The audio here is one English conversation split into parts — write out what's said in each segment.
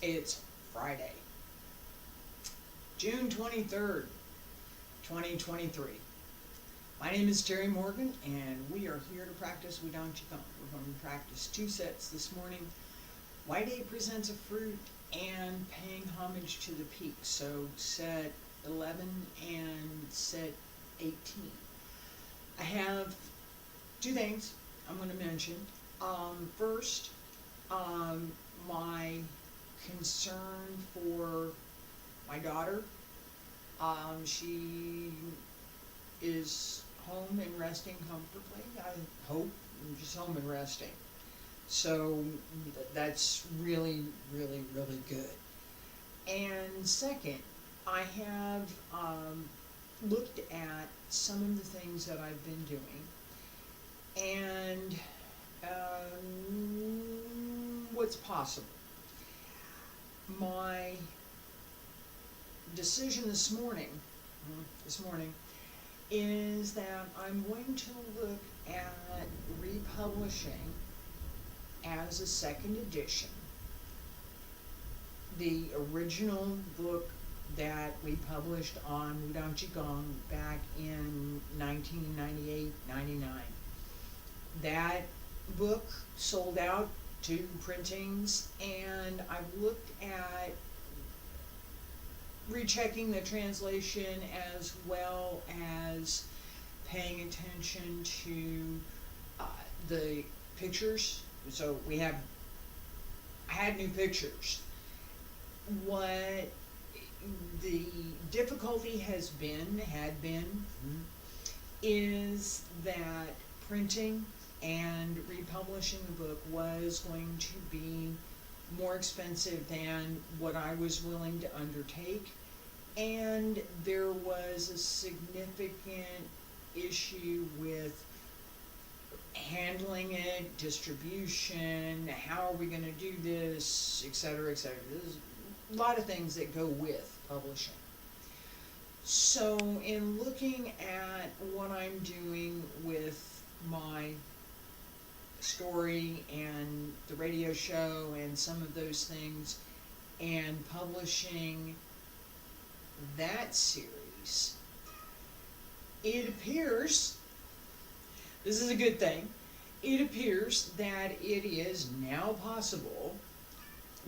It's Friday, June 23rd, 2023. My name is Terry Morgan, and we are here to practice Wudang Qigong. We're going to practice 2 sets this morning. White 8 presents a fruit and paying homage to the peak. So set 11 and set 18. I have 2 things I'm going to mention. First, my concern for my daughter. She is home and resting comfortably, I hope, just home and resting. So that's really, really, really good. And second, I have looked at some of the things that I've been doing, and what's possible. My decision this morning is that I'm going to look at republishing as a second edition the original book that we published on Wudang Qigong back in 1998-99. That book sold out 2 printings, and I've looked at rechecking the translation as well as paying attention to the pictures. So I had new pictures. What the difficulty had been, is that printing and republishing the book was going to be more expensive than what I was willing to undertake, and there was a significant issue with handling it, distribution, how are we going to do this, etc., etc. There's a lot of things that go with publishing. So in looking at what I'm doing with my story and the radio show and some of those things, and publishing that series, it appears, this is a good thing, it appears that it is now possible,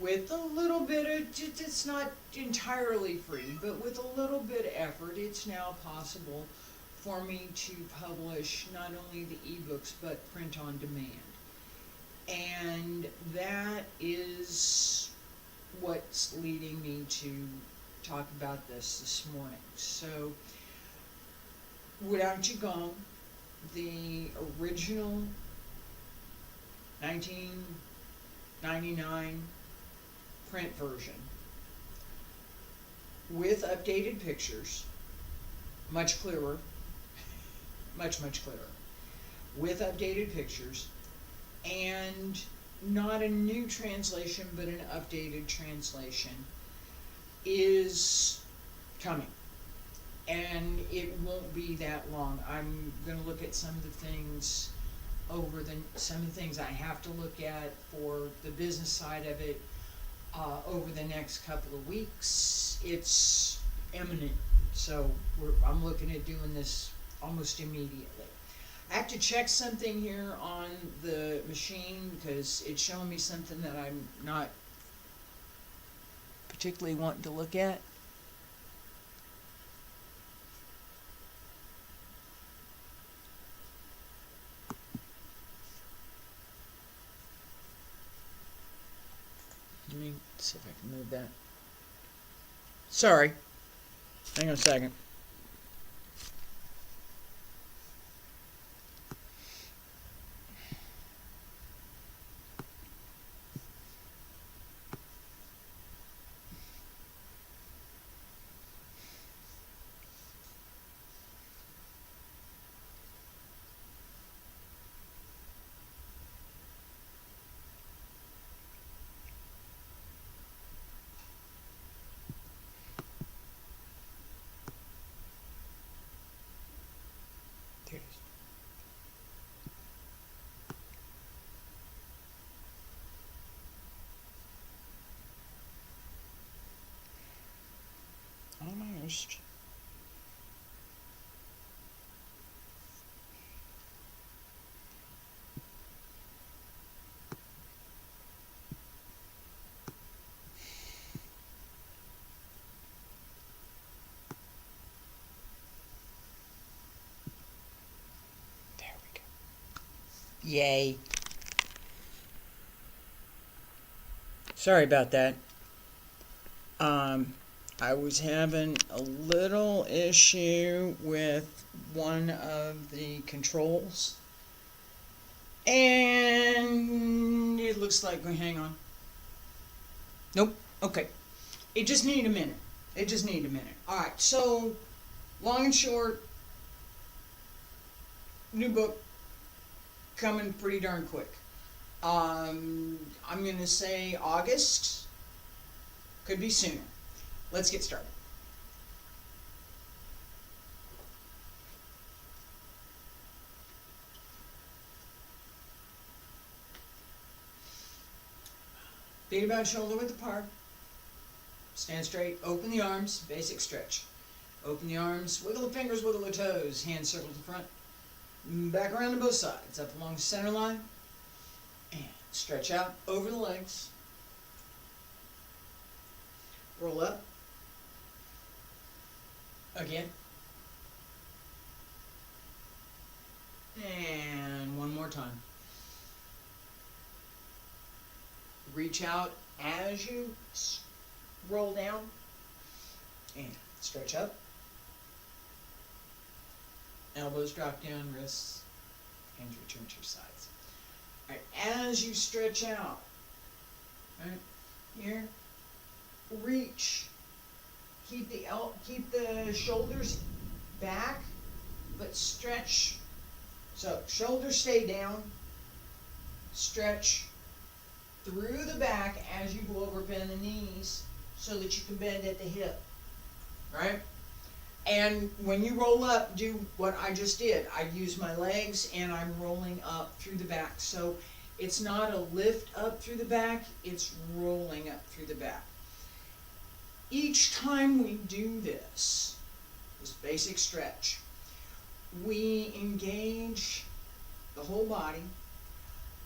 with a little bit of, it's not entirely free, but with a little bit of effort, it's now possible for me to publish not only the ebooks but print on demand. And that is what's leading me to talk about this morning. So, Wudang Qigong, the original 1999 print version, with updated pictures, much clearer, much clearer, with updated pictures, and not a new translation but an updated translation, is coming, and it won't be that long. I'm going to look at some of the things I have to look at for the business side of it over the next couple of weeks. It's imminent, so I'm looking at doing this almost immediately. I have to check something here on the machine because it's showing me something that I'm not particularly wanting to look at. Let me see if I can move that. Sorry. Hang on a second. almost. There we go. Yay. Sorry about that. I was having a little issue with one of the controls, and it looks like, hang on. Nope, okay. It just needed a minute. Alright, so, long and short, new book coming pretty darn quick. I'm going to say August. Could be sooner. Let's get started. Feet about shoulder width apart. Stand straight. Open the arms. Basic stretch. Open the arms. Wiggle the fingers. Wiggle the toes. Hands circle to front. Back around to both sides. Up along the center line. And stretch out over the legs. Roll up. Again. And one more time. Reach out as you roll down. And stretch up. Elbows drop down, wrists, hands return to your sides. Alright, as you stretch out, right here, reach. Keep the shoulders back, but stretch. So shoulders stay down. Stretch through the back as you go over, bend the knees so that you can bend at the hip. Right? And when you roll up, do what I just did. I use my legs and I'm rolling up through the back. So it's not a lift up through the back, it's rolling up through the back. Each time we do this basic stretch, we engage the whole body.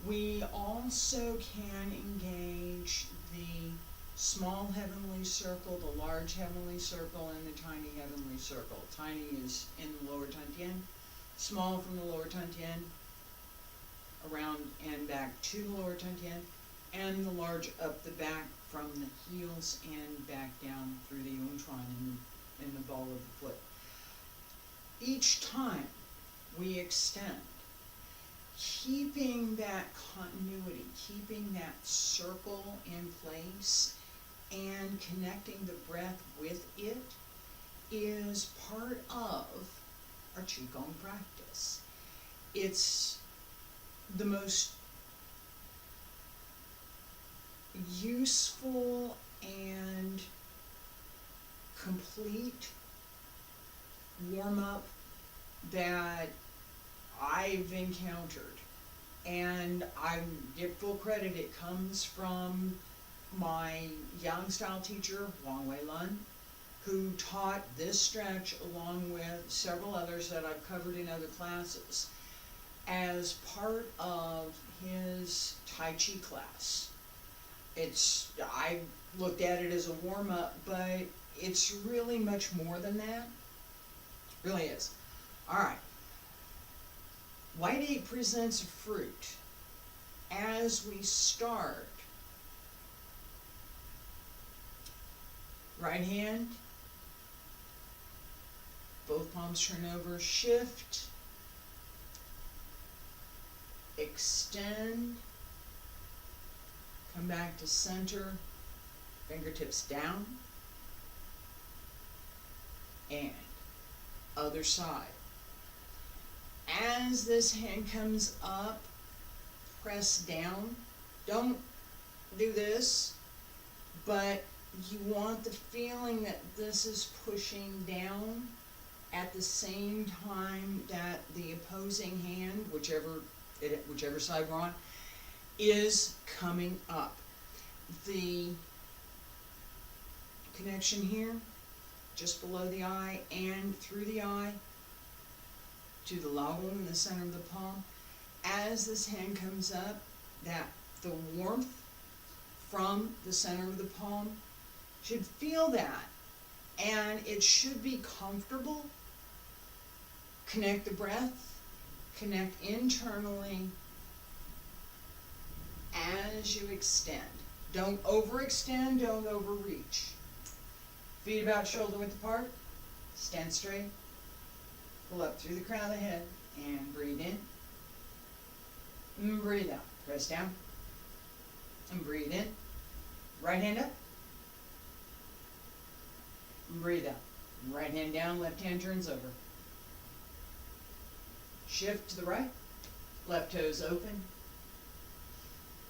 We also can engage the small heavenly circle, the large heavenly circle, and the tiny heavenly circle. Tiny is in the lower Tantien, small from the lower Tantien, around and back to the lower Tantien, and the large up the back from the heels and back down through the Yunchuan in the ball of the foot. Each time we extend, keeping that continuity, keeping that circle in place, and connecting the breath with it is part of our Qigong practice. It's the most useful and complete warm-up that I've encountered. And I give full credit, it comes from my Yang style teacher, Wang Wei Lun, who taught this stretch along with several others that I've covered in other classes as part of his Tai Chi class. I looked at it as a warm-up, but it's really much more than that. It really is. Alright. White 8 presents a fruit. As we start, right hand, both palms turn over, shift, extend, come back to center, fingertips down, and other side. As this hand comes up, press down. Don't do this, but you want the feeling that this is pushing down at the same time that the opposing hand, whichever side we're on, is coming up. The connection here just below the eye and through the eye to the lobule in the center of the palm. As this hand comes up, the warmth from the center of the palm should feel that, and it should be comfortable. Connect the breath, connect internally as you extend. Don't overextend, don't overreach. Feet about shoulder width apart, stand straight, pull up through the crown of the head, and breathe in, and breathe out. Press down, and breathe in. Right hand up, and breathe out. Right hand down, left hand turns over. Shift to the right, left toes open.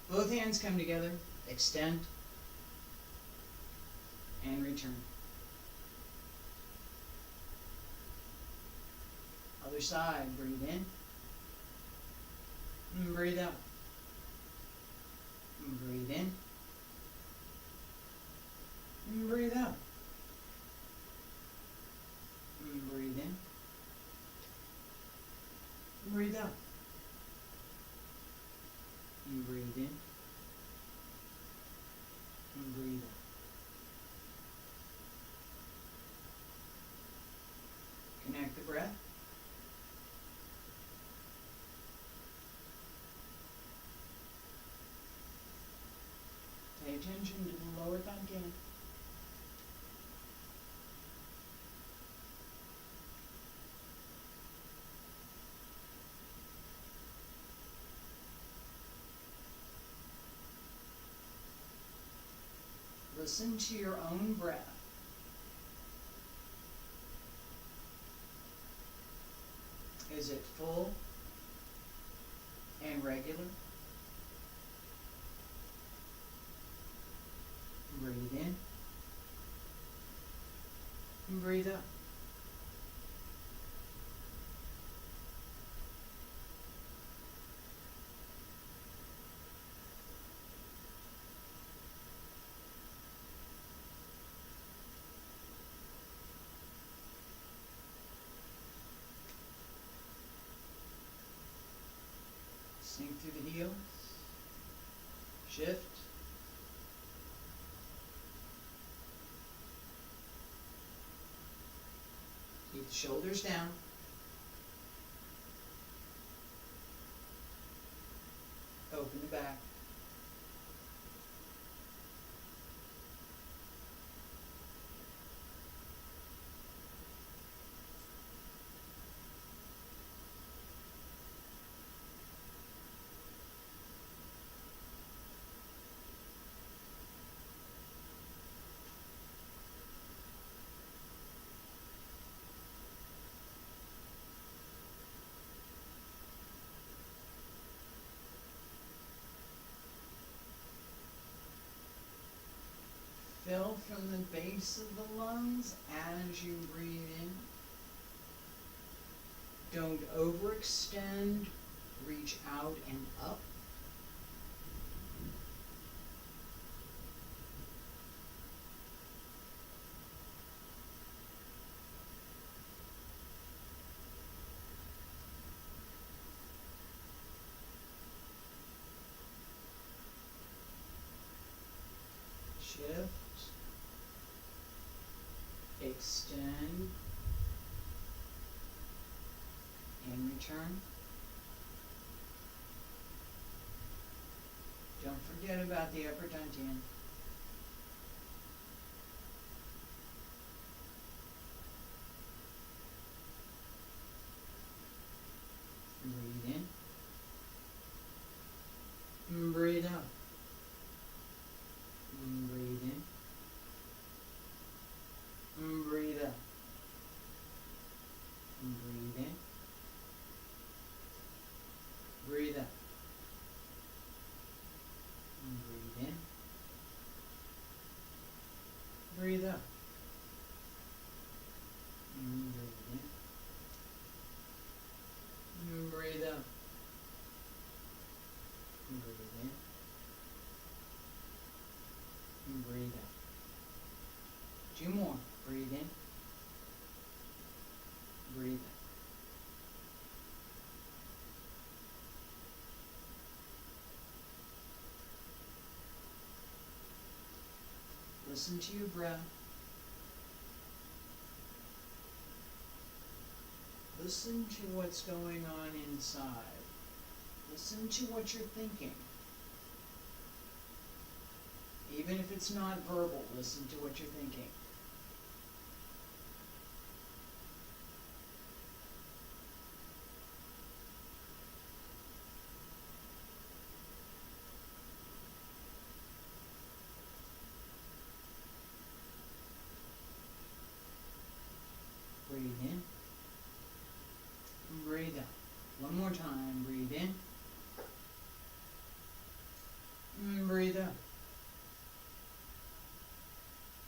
Both hands come together, extend, and return. Other side, breathe in, and breathe out. And breathe in, and breathe out. And breathe in, and breathe out. And breathe in, and breathe out. Connect the breath. Pay attention to the lower back end. Listen to your own breath. Is it full and regular? Breathe in and breathe out. Sink through the heels. Shift. Keep the shoulders down. Open the back. Fill from the base of the lungs as you breathe in. Don't overextend. Reach out and up. Shift. Extend and return. Don't forget about the upper dantian. Breathe in and breathe out. And breathe in. And breathe out. And breathe in. Breathe out. And breathe in. Breathe out. And breathe in. And breathe out. And breathe in. And breathe out. Two more. Breathe in breathe in. Listen to your breath. Listen to what's going on inside. Listen to what you're thinking. Even if it's not verbal, listen to what you're thinking. Breathe in. And breathe out. One more time. Breathe in. And breathe out.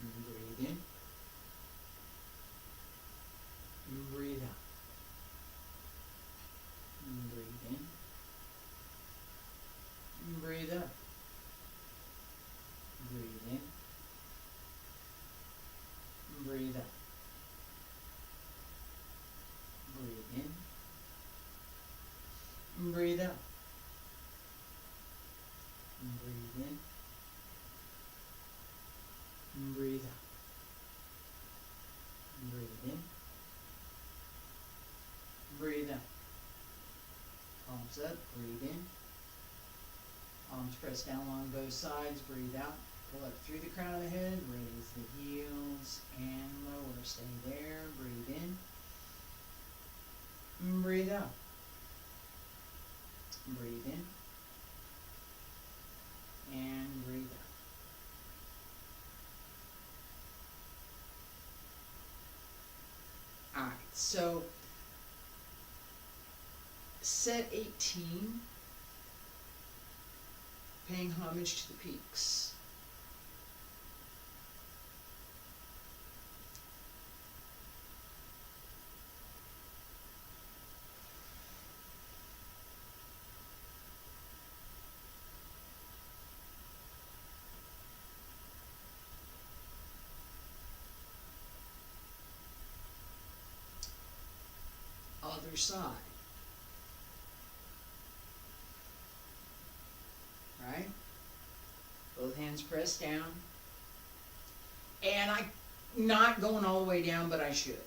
And breathe in. And breathe out. And breathe in. And breathe out. Breathe in. And breathe out. Breathe in. And breathe out. And breathe in. And breathe out. And breathe in. And breathe out. Palms up, breathe in. Palms press down along both sides, breathe out. Pull up through the crown of the head, raise the heels and lower. Stay there, breathe in. And breathe out. Breathe in. And breathe out. Alright, so set 18, paying homage to the peaks. Other side. Right? Both hands pressed down. And I'm not going all the way down, but I should.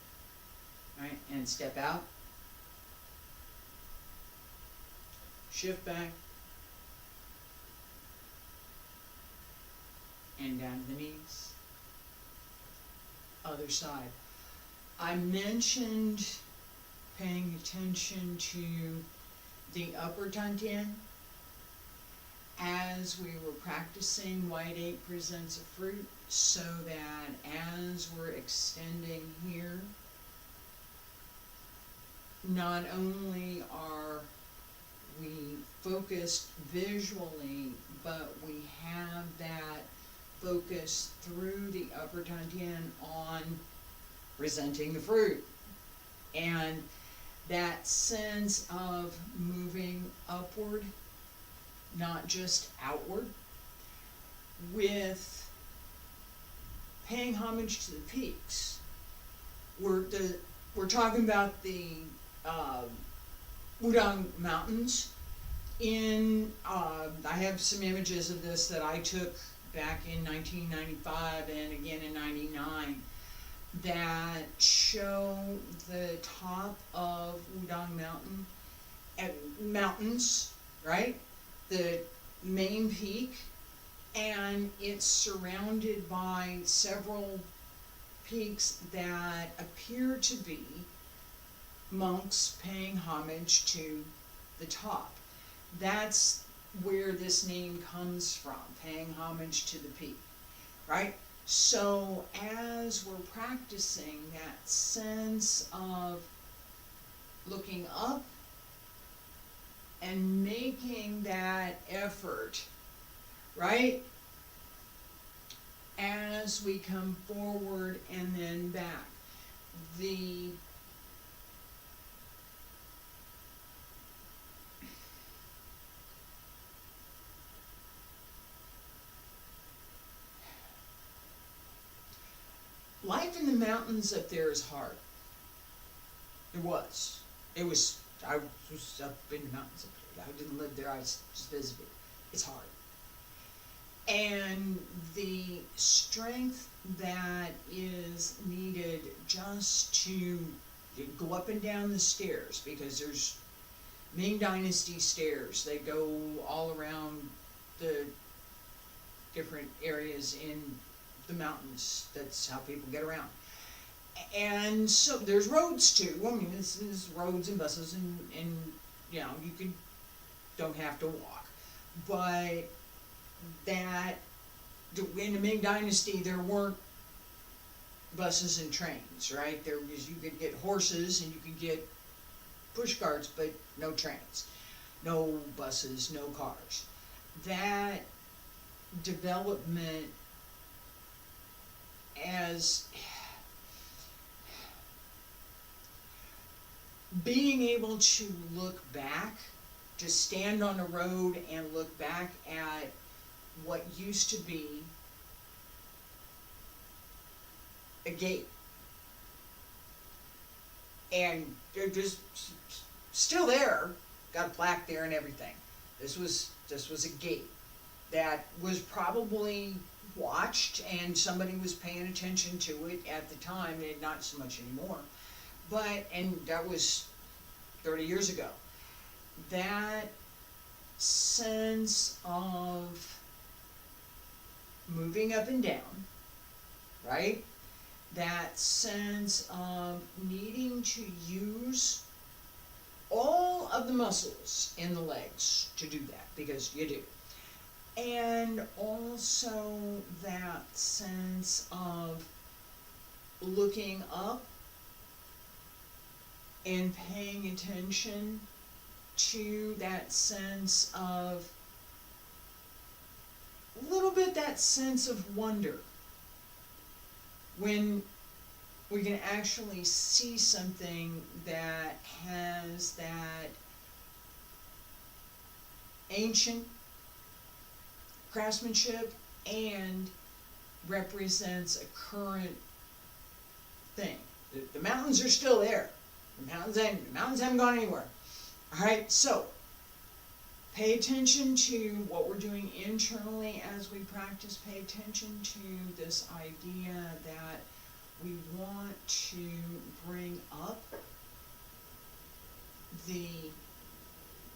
Right? And step out. Shift back. And down to the knees. Other side. I mentioned paying attention to the upper dantian as we were practicing White 8 presents a fruit, so that as we're extending here, not only are we focused visually, but we have that focus through the upper dantian on presenting the fruit. And that sense of moving upward, not just outward, with paying homage to the peaks. We're talking about the Wudang mountains. I have some images of this that I took back in 1995 and again in 99. That show the top of Wudang Mountain, mountains, right? The main peak, and it's surrounded by several peaks that appear to be monks paying homage to the top. That's where this name comes from, paying homage to the peak, right? So as we're practicing that sense of looking up and making that effort, right? As we come forward and then back. The life in the mountains up there is hard. It was. It was. I was up in the mountains. I didn't live there. I just visited. It's hard. And the strength that is needed just to go up and down the stairs, because there's Ming Dynasty stairs. They go all around the different areas in the mountains. That's how people get around. And so there's roads too. I mean, this is roads and buses, and you know, don't have to walk. But that in the Ming Dynasty, there weren't buses and trains, right? There was, you could get horses and you could get push carts, but no trains, no buses, no cars. That development as being able to look back, to stand on a road and look back at what used to be a gate, and they're just still there, got a plaque there and everything. This was a gate that was probably watched, and somebody was paying attention to it at the time, and not so much anymore. But, and that was 30 years ago. That sense of moving up and down, right? That sense of needing to use all of the muscles in the legs to do that, because you do. And also that sense of looking up and paying attention to that sense of, a little bit that sense of wonder, when we can actually see something that has that ancient craftsmanship and represents a current thing. The mountains are still there. The mountains haven't gone anywhere. All right, so pay attention to what we're doing internally as we practice. Pay attention to this idea that we want to bring up the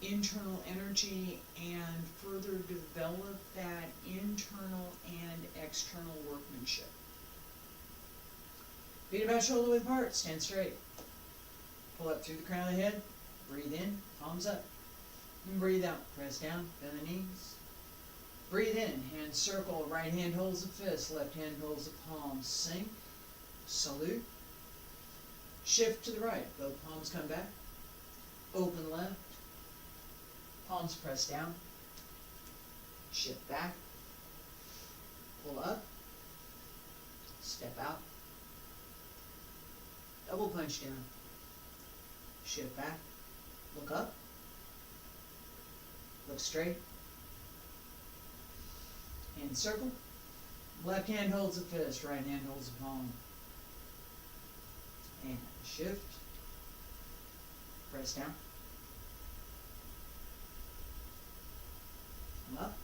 internal energy and further develop that internal and external workmanship. Feet about shoulder width apart, stand straight. Pull up through the crown of the head, breathe in, palms up. And breathe out, press down, bend the knees. Breathe in, hand circle, right hand holds the fist, left hand holds the palm. Sink, salute. Shift to the right, both palms come back. Open left, palms press down. Shift back, pull up, step out. Double punch down. Shift back, look up. Look straight. Hand circle. Left hand holds the fist, right hand holds the palm. And shift. Press down. Come up.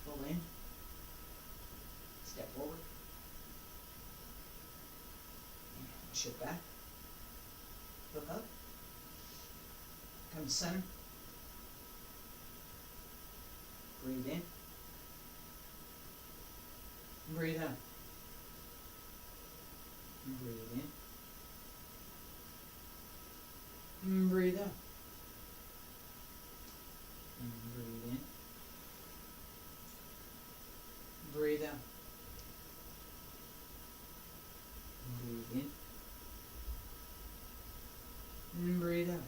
Pull in. Step forward. And shift back. Look up. Come to center. Breathe in. Breathe out. Breathe in. Breathe out. Breathe in. Breathe out. Breathe in. Breathe out.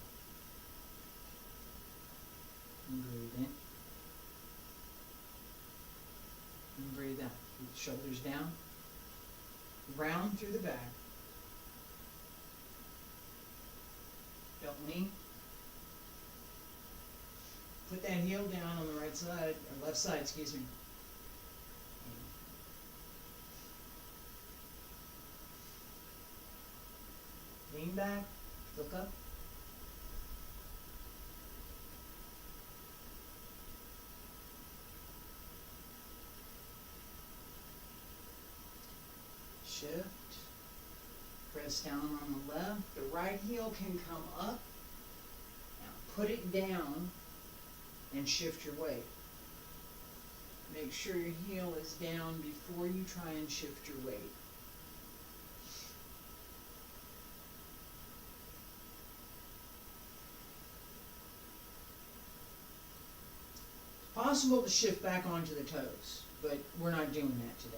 Breathe in. And breathe out. Keep the shoulders down. Round through the back. Don't lean. Put that heel down on the right side, or left side, excuse me. back, look up. Shift. Press down on the left. The right heel can come up. Now put it down and shift your weight. Make sure your heel is down before you try and shift your weight. It's possible to shift back onto the toes, but we're not doing that today.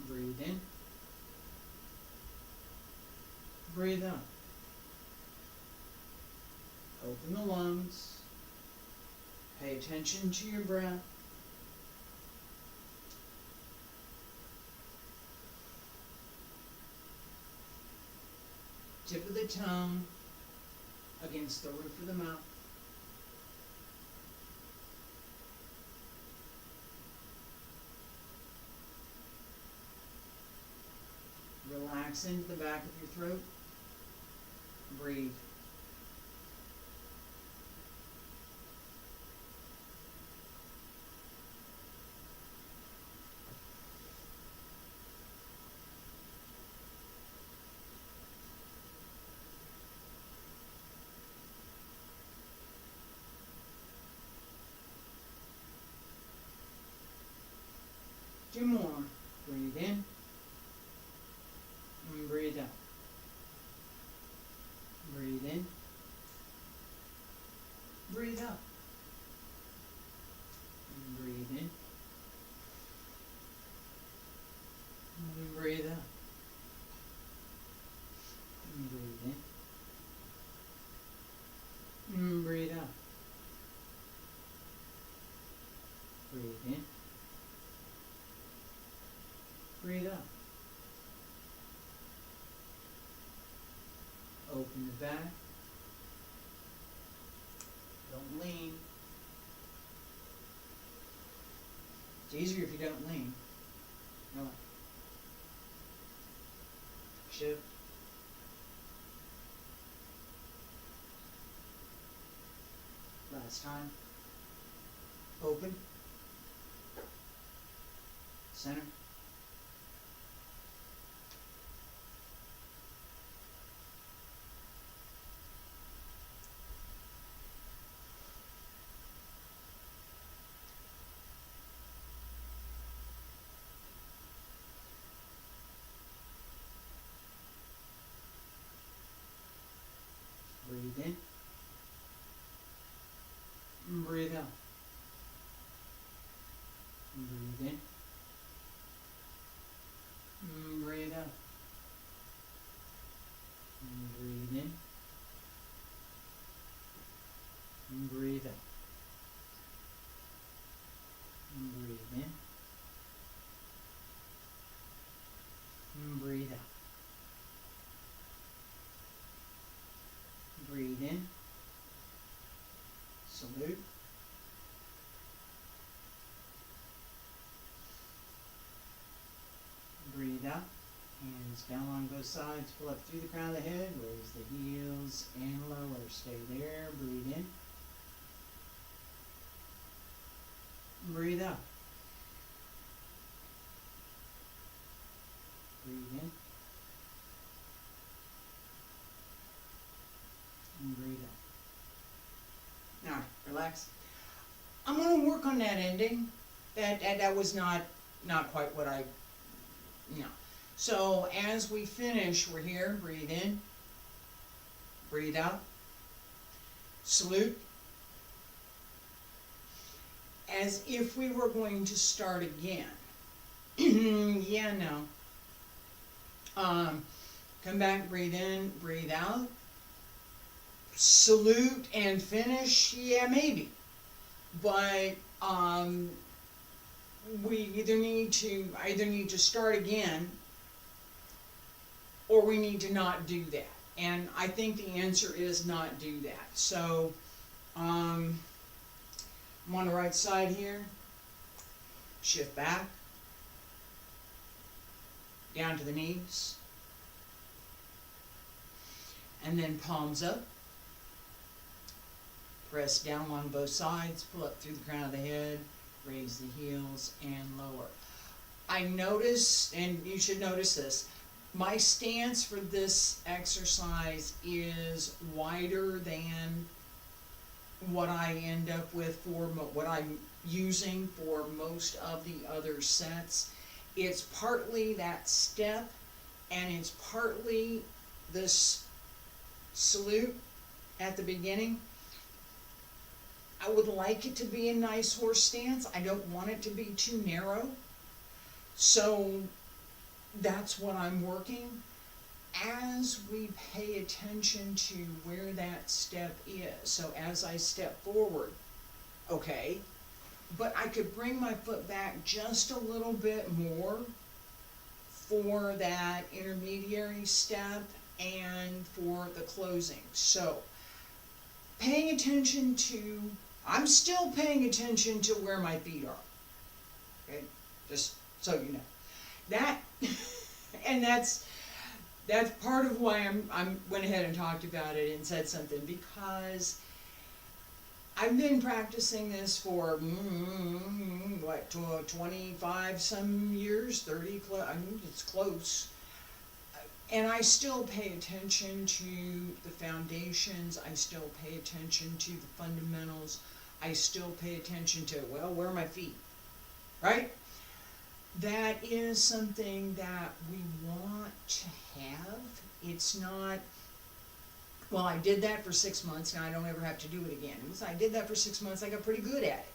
Breathe in. Breathe out. Open the lungs. Pay attention to your breath. Tip of the tongue against the roof of the mouth. Relax into the back of your throat. Breathe. Two more. Breathe in. And breathe out. Breathe in. Breathe out. And breathe in. And breathe out. And breathe in. And breathe out. Breathe in. Breathe out. Open the back. Don't lean. It's easier if you don't lean. No. Shift. Last time. Open. Center. Breathe in. And breathe out. And breathe in. And breathe out. And breathe in. And breathe out. And breathe in. And breathe out. Breathe in. Salute. Breathe out. Hands down on both sides. Pull up through the crown of the head. Raise the heels and lower. Stay there. Breathe in. Breathe out. Breathe in. And breathe out. All right, relax. I'm going to work on that ending. That was not quite what I, no. So as we finish, we're here. Breathe in. Breathe out. Salute. As if we were going to start again. Yeah, no. Come back, breathe in, breathe out. salute and finish, yeah, maybe. But I either need to start again, or we need to not do that. And I think the answer is not do that. So I'm on the right side here. Shift back, down to the knees, and then palms up. Press down on both sides, pull up through the crown of the head, raise the heels, and lower. I notice, and you should notice this, my stance for this exercise is wider than what I end up with for what I'm using for most of the other sets. It's partly that step, and it's partly this salute at the beginning. I would like it to be a nice horse stance. I don't want it to be too narrow. So that's what I'm working. As we pay attention to where that step is, so as I step forward, okay, but I could bring my foot back just a little bit more for that intermediary step and for the closing. So paying attention to, I'm still paying attention to where my feet are, okay, just so you know. That, and that's part of why I'm went ahead and talked about it and said something, because I've been practicing this for, what, 25 some years, 30, I mean, it's close. And I still pay attention to the foundations, I still pay attention to the fundamentals, I still pay attention to, well, where are my feet, right? That is something that we want to have. It's not, well, I did that for 6 months, now I don't ever have to do it again. I did that for 6 months, I got pretty good at it.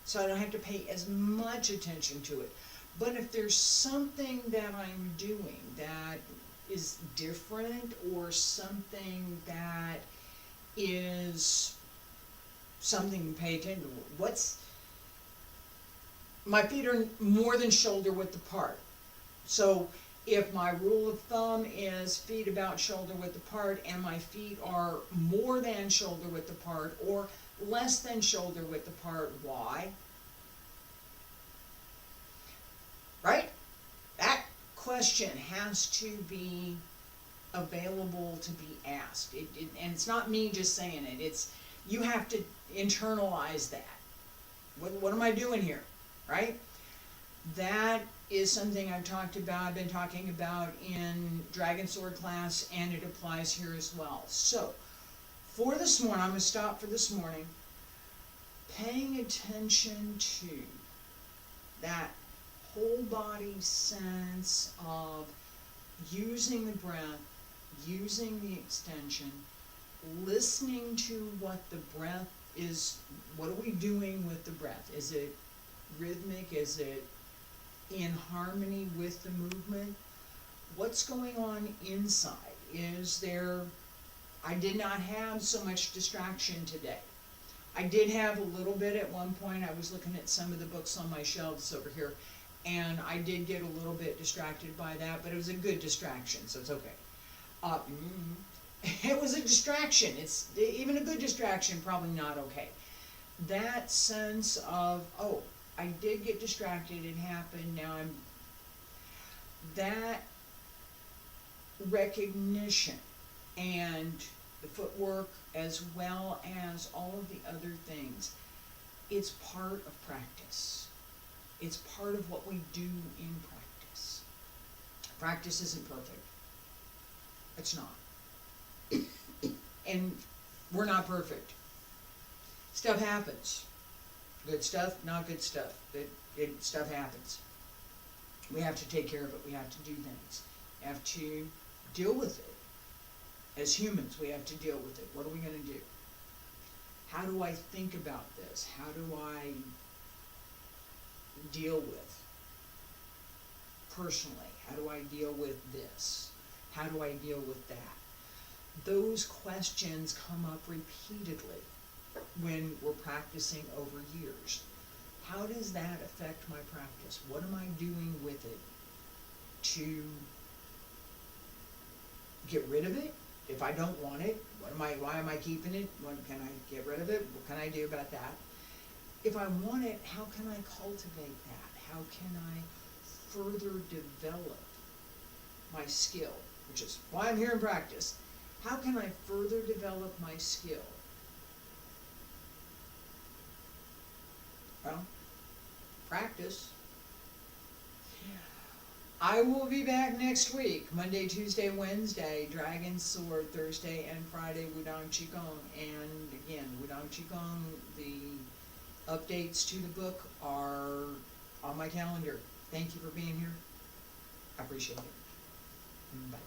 So I don't have to pay as much attention to it. But if there's something that I'm doing that is different, or something that is something to pay attention to, my feet are more than shoulder width apart. So if my rule of thumb is feet about shoulder width apart, and my feet are more than shoulder width apart or less than shoulder width apart, why? Right? That question has to be available to be asked. And it's not me just saying it. It's, you have to internalize that. What am I doing here? Right? That is something I've been talking about in Dragon Sword class, and it applies here as well. So, for this morning, I'm going to stop for this morning, paying attention to that whole body sense of using the breath, using the extension, listening to what the breath is. What are we doing with the breath? Is it rhythmic? Is it in harmony with the movement? What's going on inside? Is there, I did not have so much distraction today. I did have a little bit at one point. I was looking at some of the books on my shelves over here, and I did get a little bit distracted by that, but it was a good distraction, so it's okay. It was a distraction. It's even a good distraction, probably not okay. That sense of, oh, I did get distracted, it happened, now that recognition, and the footwork as well as all of the other things, it's part of practice. It's part of what we do in practice. Practice isn't perfect. It's not. And we're not perfect. Stuff happens. Good stuff, not good stuff. Stuff happens. We have to take care of it. We have to do things. We have to deal with it. As humans, we have to deal with it. What are we going to do? How do I think about this? How do I deal with personally? How do I deal with this? How do I deal with that? those questions come up repeatedly when we're practicing over years. How does that affect my practice? What am I doing with it to get rid of it? If I don't want it, why am I keeping it? When can I get rid of it? What can I do about that? If I want it, how can I cultivate that? How can I further develop my skill, which is why I'm here in practice? How can I further develop my skill? Well, practice. I will be back next week, Monday, Tuesday, Wednesday, Dragon Sword, Thursday and Friday, Wudang Qigong. And again, Wudang Qigong, the updates to the book are on my calendar. Thank you for being here. I appreciate it. Bye.